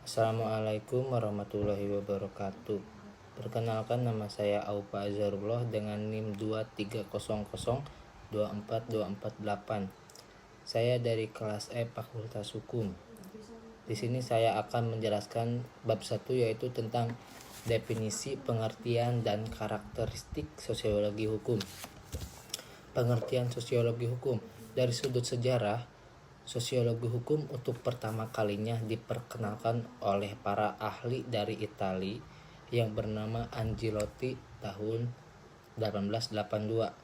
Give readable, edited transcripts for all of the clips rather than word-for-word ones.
Assalamualaikum warahmatullahi wabarakatuh. Perkenalkan, nama saya Aupa Azharullah dengan NIM 230024248. Saya dari kelas E Fakultas Hukum. Di sini saya akan menjelaskan bab 1, yaitu tentang definisi, pengertian, dan karakteristik sosiologi hukum. Pengertian sosiologi hukum dari sudut sejarah. Sosiologi hukum untuk pertama kalinya diperkenalkan oleh para ahli dari Italia yang bernama Angelotti tahun 1882.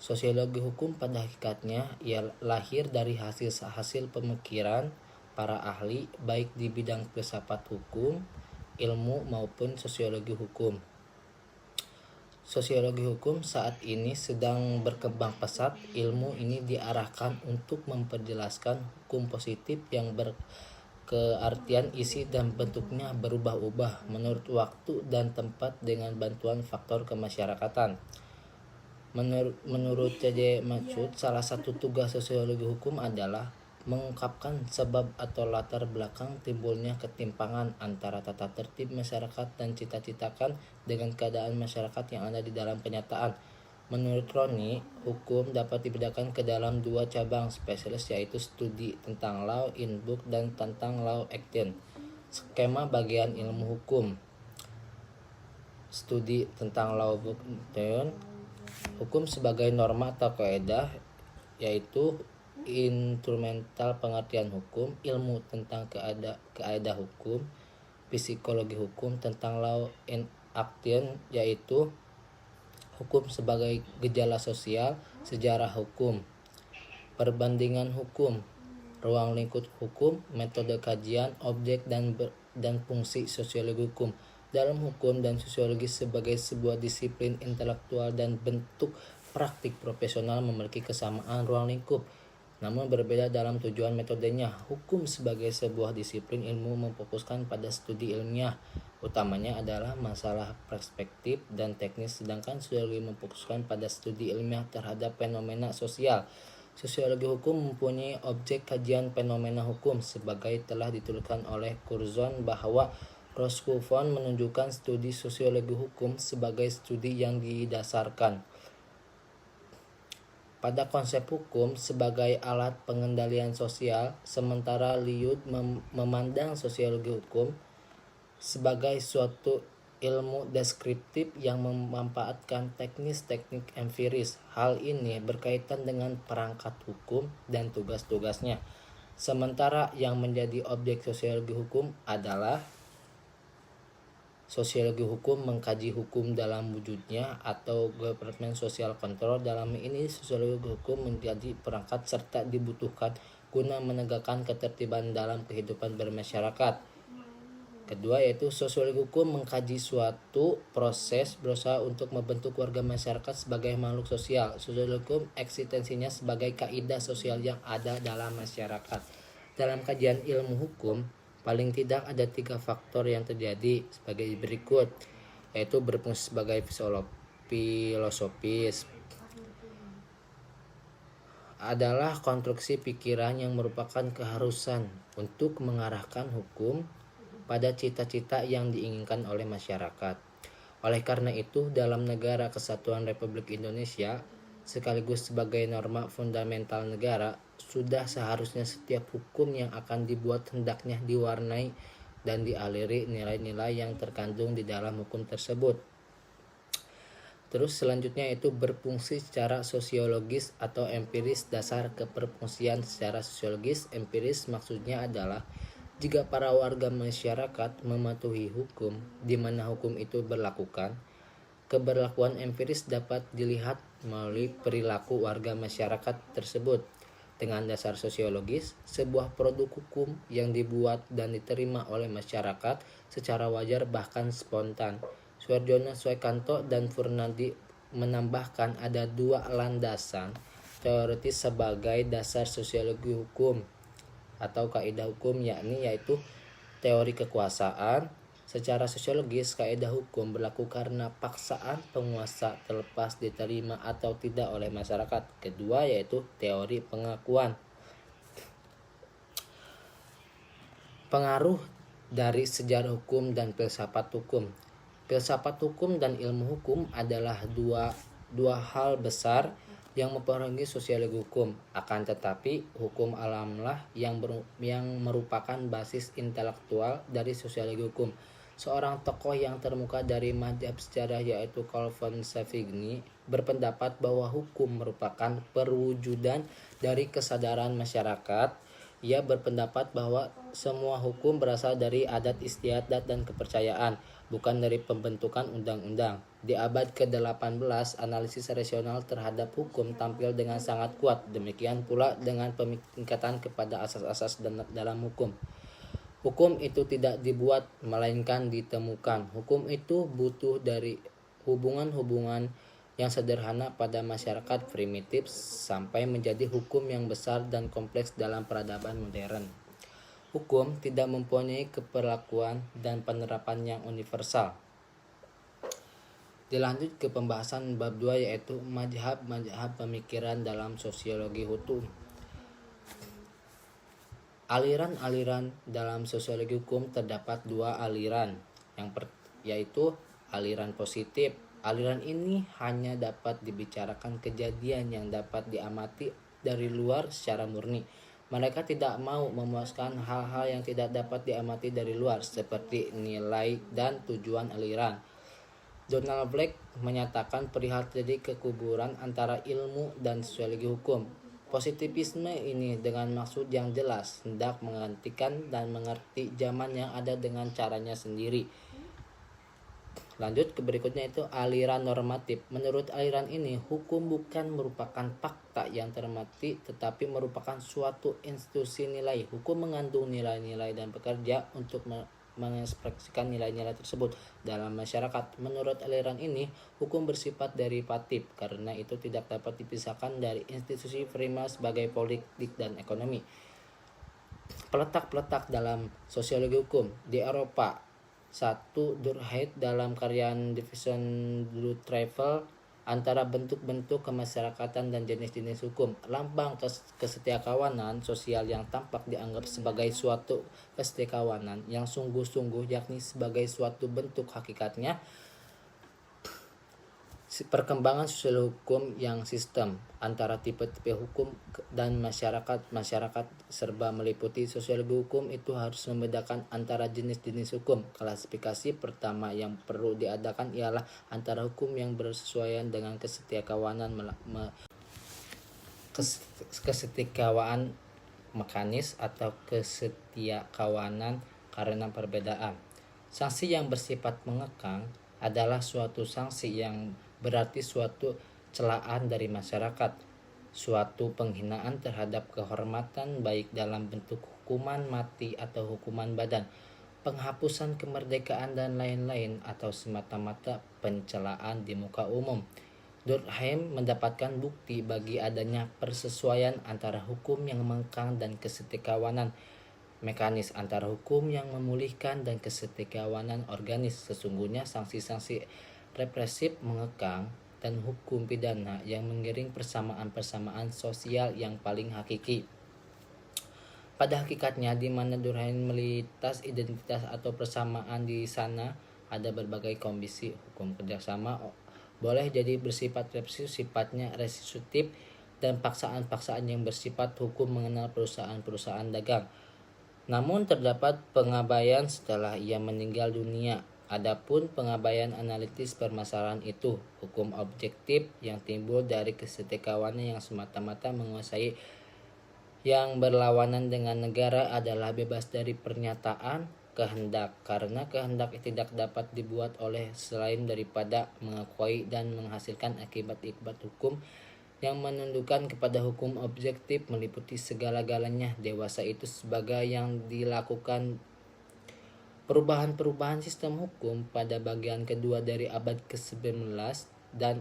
Sosiologi hukum pada hakikatnya ia lahir dari hasil pemikiran para ahli baik di bidang filsafat hukum, ilmu maupun sosiologi hukum. Sosiologi hukum saat ini sedang berkembang pesat. Ilmu ini diarahkan untuk memperjelaskan hukum positif yang berkeartian isi dan bentuknya berubah-ubah menurut waktu dan tempat dengan bantuan faktor kemasyarakatan. Menurut C.J. Matsud, salah satu tugas sosiologi hukum adalah mengungkapkan sebab atau latar belakang timbulnya ketimpangan antara tata tertib masyarakat dan cita-citakan dengan keadaan masyarakat yang ada di dalam kenyataan. Menurut Roni, hukum dapat dibedakan ke dalam dua cabang spesialis, yaitu studi tentang law in book dan tentang law action. Skema bagian ilmu hukum. Studi tentang law book hukum sebagai norma atau kaidah, yaitu instrumental pengertian hukum, ilmu tentang kaidah hukum, psikologi hukum tentang law in action, yaitu hukum sebagai gejala sosial, sejarah hukum, perbandingan hukum, ruang lingkup hukum, metode kajian, objek dan fungsi sosiologi hukum. Dalam hukum dan sosiologi sebagai sebuah disiplin intelektual dan bentuk praktik profesional memiliki kesamaan ruang lingkup, namun berbeda dalam tujuan metodenya. Hukum sebagai sebuah disiplin ilmu memfokuskan pada studi ilmiah, utamanya adalah masalah perspektif dan teknis, sedangkan sosiologi memfokuskan pada studi ilmiah terhadap fenomena sosial. Sosiologi hukum mempunyai objek kajian fenomena hukum, sebagai telah dituliskan oleh Curzon bahwa Roscoe menunjukkan studi sosiologi hukum sebagai studi yang didasarkan pada konsep hukum sebagai alat pengendalian sosial, sementara Lyot memandang sosiologi hukum sebagai suatu ilmu deskriptif yang memanfaatkan teknik empiris. Hal ini berkaitan dengan perangkat hukum dan tugas-tugasnya. Sementara yang menjadi objek sosiologi hukum adalah sosiologi hukum mengkaji hukum dalam wujudnya atau government social control. Dalam ini sosiologi hukum menjadi perangkat serta dibutuhkan guna menegakkan ketertiban dalam kehidupan bermasyarakat. Kedua, yaitu sosiologi hukum mengkaji suatu proses berusaha untuk membentuk warga masyarakat sebagai makhluk sosial. Sosiologi hukum eksistensinya sebagai kaidah sosial yang ada dalam masyarakat. Dalam kajian ilmu hukum, paling tidak ada 3 faktor yang terjadi sebagai berikut, yaitu berfungsi sebagai filosofis, adalah konstruksi pikiran yang merupakan keharusan untuk mengarahkan hukum pada cita-cita yang diinginkan oleh masyarakat. Oleh karena itu, dalam Negara Kesatuan Republik Indonesia sekaligus sebagai norma fundamental negara, sudah seharusnya setiap hukum yang akan dibuat hendaknya diwarnai dan dialiri nilai-nilai yang terkandung di dalam hukum tersebut. Terus selanjutnya itu berfungsi secara sosiologis atau empiris. Dasar keberfungsian secara sosiologis empiris maksudnya adalah jika para warga masyarakat mematuhi hukum di mana hukum itu berlakukan, keberlakuan empiris dapat dilihat melalui perilaku warga masyarakat tersebut. Dengan dasar sosiologis, sebuah produk hukum yang dibuat dan diterima oleh masyarakat secara wajar bahkan spontan. Suarjono Swekanto dan Furnadi menambahkan ada 2 landasan teoritis sebagai dasar sosiologi hukum atau kaidah hukum, yaitu teori kekuasaan. Secara sosiologis, kaidah hukum berlaku karena paksaan penguasa terlepas diterima atau tidak oleh masyarakat. Kedua, yaitu teori pengakuan. Pengaruh dari sejarah hukum dan filsafat hukum. Filsafat hukum dan ilmu hukum adalah dua hal besar yang mempengaruhi sosiologi hukum. Akan tetapi, hukum alamlah yang merupakan basis intelektual dari sosiologi hukum. Seorang tokoh yang terkemuka dari mazhab sejarah yaitu Carl von Savigny berpendapat bahwa hukum merupakan perwujudan dari kesadaran masyarakat. Ia berpendapat bahwa semua hukum berasal dari adat istiadat dan kepercayaan, bukan dari pembentukan undang-undang. Di abad ke-18, analisis rasional terhadap hukum tampil dengan sangat kuat. Demikian pula dengan peningkatan kepada asas-asas dalam hukum. Hukum itu tidak dibuat, melainkan ditemukan. Hukum itu butuh dari hubungan-hubungan yang sederhana pada masyarakat primitif sampai menjadi hukum yang besar dan kompleks dalam peradaban modern. Hukum tidak mempunyai keperlakuan dan penerapan yang universal. Dilanjut ke pembahasan bab 2 yaitu mazhab pemikiran dalam sosiologi hukum. Aliran-aliran dalam sosiologi hukum terdapat dua aliran, yaitu aliran positif. Aliran ini hanya dapat dibicarakan kejadian yang dapat diamati dari luar secara murni. Mereka tidak mau memuaskan hal-hal yang tidak dapat diamati dari luar, seperti nilai dan tujuan aliran. Donald Black menyatakan perihal terjadi kekuburan antara ilmu dan sosiologi hukum. Positivisme ini dengan maksud yang jelas hendak menggantikan dan mengerti zaman yang ada dengan caranya sendiri. Lanjut ke berikutnya itu aliran normatif. Menurut aliran ini, hukum bukan merupakan fakta yang termati, tetapi merupakan suatu institusi nilai. Hukum mengandung nilai-nilai dan bekerja untuk mengekspresikan nilai-nilai tersebut dalam masyarakat. Menurut aliran ini, hukum bersifat derivatif, karena itu tidak dapat dipisahkan dari institusi prima sebagai politik dan ekonomi. Peletak-peletak dalam sosiologi hukum di Eropa. 1. Durkheim dalam karya Division du Travail antara bentuk-bentuk kemasyarakatan dan jenis-jenis hukum. Lambang kesetiakawanan sosial yang tampak dianggap sebagai suatu kesetiakawanan yang sungguh-sungguh, yakni sebagai suatu bentuk hakikatnya. Perkembangan sosial hukum yang sistem antara tipe-tipe hukum dan masyarakat serba meliputi. Sosiologi hukum itu harus membedakan antara jenis-jenis hukum. Klasifikasi pertama yang perlu diadakan ialah antara hukum yang bersesuaian dengan kesetiakawanan mekanis atau kesetiakawanan karena perbedaan. Sanksi yang bersifat mengekang adalah suatu sanksi yang berarti suatu celaan dari masyarakat, suatu penghinaan terhadap kehormatan baik dalam bentuk hukuman mati atau hukuman badan, penghapusan kemerdekaan dan lain-lain, atau semata-mata pencelaan di muka umum. Durkheim mendapatkan bukti bagi adanya persesuaian antara hukum yang mengekang dan kesetiakawanan mekanis, antara hukum yang memulihkan dan kesetiakawanan organis. Sesungguhnya sanksi-sanksi represif mengekang dan hukum pidana yang mengiring persamaan-persamaan sosial yang paling hakiki. Pada hakikatnya, di mana Durkheim melitas identitas atau persamaan, di sana ada berbagai kondisi hukum. Kerjasama boleh jadi bersifat represif, sifatnya restitutif, dan paksaan-paksaan yang bersifat hukum mengenal perusahaan-perusahaan dagang. Namun terdapat pengabaian setelah ia meninggal dunia. Adapun pengabaian analitis permasalahan itu, hukum objektif yang timbul dari kesetiakawanan yang semata-mata menguasai yang berlawanan dengan negara adalah bebas dari pernyataan kehendak, karena kehendak tidak dapat dibuat oleh selain daripada mengakui dan menghasilkan akibat-akibat hukum yang menundukkan kepada hukum objektif meliputi segala-galanya. Dewasa itu sebagai yang dilakukan perubahan-perubahan sistem hukum pada bagian kedua dari abad ke-19 dan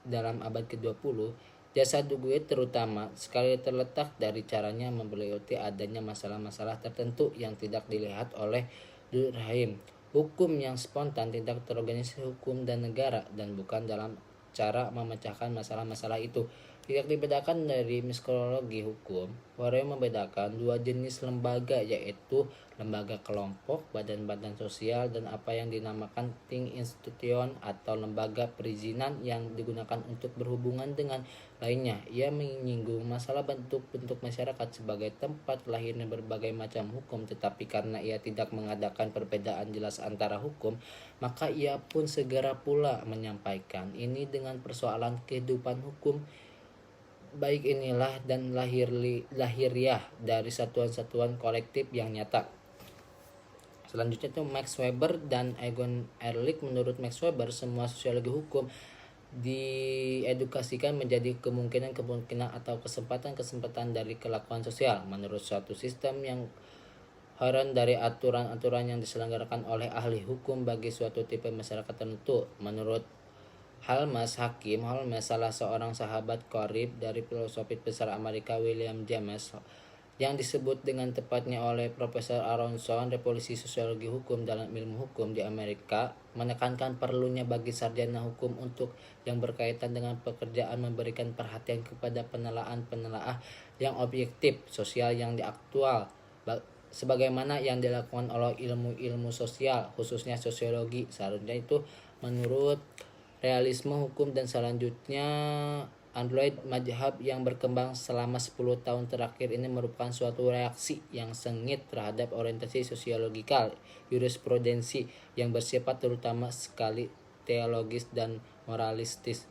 dalam abad ke-20, jasa Durkheim terutama sekali terletak dari caranya membelauti adanya masalah-masalah tertentu yang tidak dilihat oleh Durkheim. Hukum yang spontan tidak terorganisasi hukum dan negara, dan bukan dalam cara memecahkan masalah-masalah itu. Tidak dibedakan dari psikologi hukum, Warren membedakan dua jenis lembaga, yaitu lembaga kelompok, badan-badan sosial, dan apa yang dinamakan think institution atau lembaga perizinan yang digunakan untuk berhubungan dengan lainnya. Ia menyinggung masalah bentuk-bentuk masyarakat sebagai tempat lahirnya berbagai macam hukum, tetapi karena ia tidak mengadakan perbedaan jelas antara hukum, maka ia pun segera pula menyampaikan ini dengan persoalan kehidupan hukum baik inilah dan lahiriah dari satuan-satuan kolektif yang nyata. Selanjutnya itu Max Weber dan Egon Ehrlich. Menurut Max Weber, semua sosiologi hukum diedukasikan menjadi kemungkinan atau kesempatan dari kelakuan sosial menurut suatu sistem yang heran dari aturan-aturan yang diselenggarakan oleh ahli hukum bagi suatu tipe masyarakat tertentu. Menurut Holmes salah seorang sahabat karib dari filsuf besar Amerika William James, yang disebut dengan tepatnya oleh Profesor Aronson revolusi sosiologi hukum dalam ilmu hukum di Amerika, menekankan perlunya bagi sarjana hukum untuk yang berkaitan dengan pekerjaan memberikan perhatian kepada penelaah yang objektif sosial yang diaktual, sebagaimana yang dilakukan oleh ilmu-ilmu sosial, khususnya sosiologi. Seharusnya itu menurut realisme hukum. Dan selanjutnya Android mazhab yang berkembang selama 10 tahun terakhir ini merupakan suatu reaksi yang sengit terhadap orientasi sosiologikal jurisprudensi yang bersifat terutama sekali teologis dan moralistis.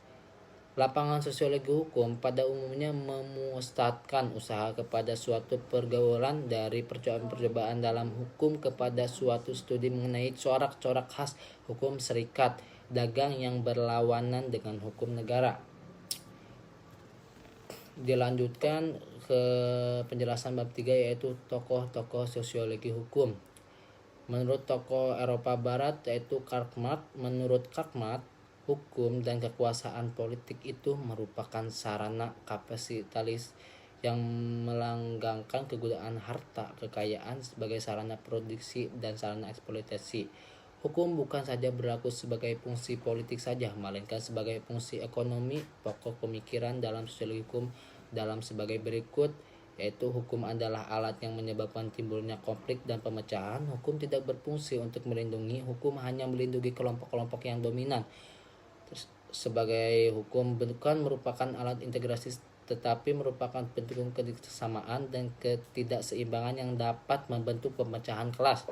Lapangan sosiologi hukum pada umumnya memusatkan usaha kepada suatu pergaulan dari percobaan dalam hukum kepada suatu studi mengenai corak-corak khas hukum serikat dagang yang berlawanan dengan hukum negara. Dilanjutkan ke penjelasan bab 3, yaitu tokoh-tokoh sosiologi hukum. Menurut tokoh Eropa Barat yaitu Karl Marx, menurut Karl Marx, hukum dan kekuasaan politik itu merupakan sarana kapitalis yang melanggengkan kegunaan harta kekayaan sebagai sarana produksi dan sarana eksploitasi. Hukum bukan saja berlaku sebagai fungsi politik saja, melainkan sebagai fungsi ekonomi. Pokok pemikiran dalam sosiologi hukum dalam sebagai berikut, yaitu hukum adalah alat yang menyebabkan timbulnya konflik dan pemecahan. Hukum tidak berfungsi untuk melindungi, hukum hanya melindungi kelompok-kelompok yang dominan. Sebagai hukum bukan merupakan alat integrasi, tetapi merupakan bentuk kesamaan dan ketidakseimbangan yang dapat membentuk pemecahan kelas.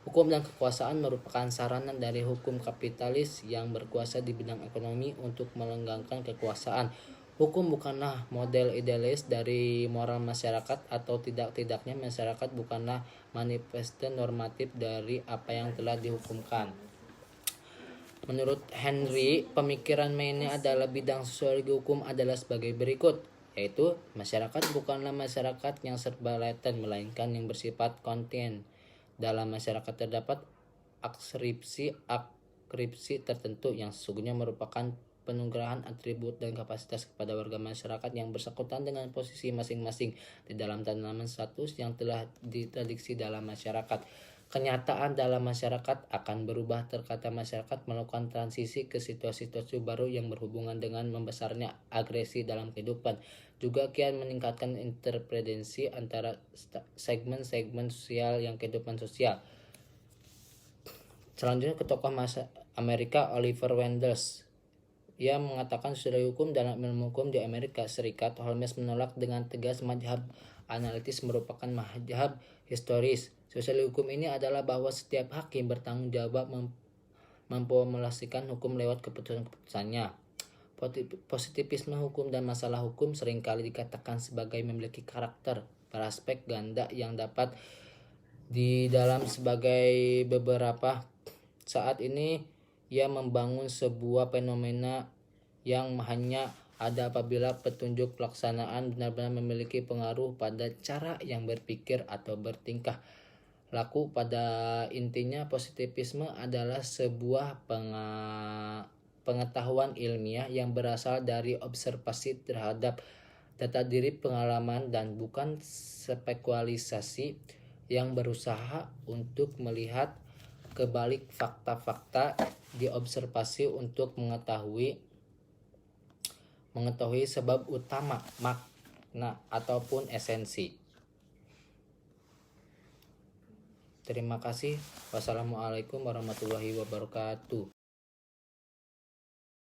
Hukum dan kekuasaan merupakan sarana dari hukum kapitalis yang berkuasa di bidang ekonomi untuk melenggangkan kekuasaan. Hukum bukanlah model idealis dari moral masyarakat, atau tidak-tidaknya masyarakat bukanlah manifesto normatif dari apa yang telah dihukumkan. Menurut Henry, pemikiran mainnya adalah bidang sosiologi hukum adalah sebagai berikut, yaitu masyarakat bukanlah masyarakat yang serba laten, melainkan yang bersifat konten. Dalam masyarakat terdapat akripsi tertentu yang sesungguhnya merupakan penugerahan atribut dan kapasitas kepada warga masyarakat yang bersangkutan dengan posisi masing-masing di dalam tanaman status yang telah ditradiksi dalam masyarakat. Kenyataan dalam masyarakat akan berubah terkata masyarakat melakukan transisi ke situasi-situasi baru yang berhubungan dengan membesarnya agresi dalam kehidupan. Juga kian meningkatkan interdependensi antara segmen-segmen sosial yang kehidupan sosial. Selanjutnya ke tokoh Amerika Oliver Wendell. Ia mengatakan sosiologi hukum dalam ilmu hukum di Amerika Serikat. Holmes menolak dengan tegas mazhab analitis merupakan mazhab historis. Sosiologi hukum ini adalah bahwa setiap hakim bertanggung jawab memformulasikan hukum lewat keputusan-keputusannya. Positivisme hukum dan masalah hukum seringkali dikatakan sebagai memiliki karakter beraspek ganda yang dapat di dalam sebagai beberapa saat ini ia membangun sebuah fenomena yang hanya ada apabila petunjuk pelaksanaan benar-benar memiliki pengaruh pada cara yang berpikir atau bertingkah laku. Pada intinya, positivisme adalah sebuah pengetahuan ilmiah yang berasal dari observasi terhadap data diri pengalaman dan bukan spekulasi yang berusaha untuk melihat kebalik fakta-fakta diobservasi untuk mengetahui mengetahui sebab utama, makna, ataupun esensi. Terima kasih. Wassalamualaikum warahmatullahi wabarakatuh.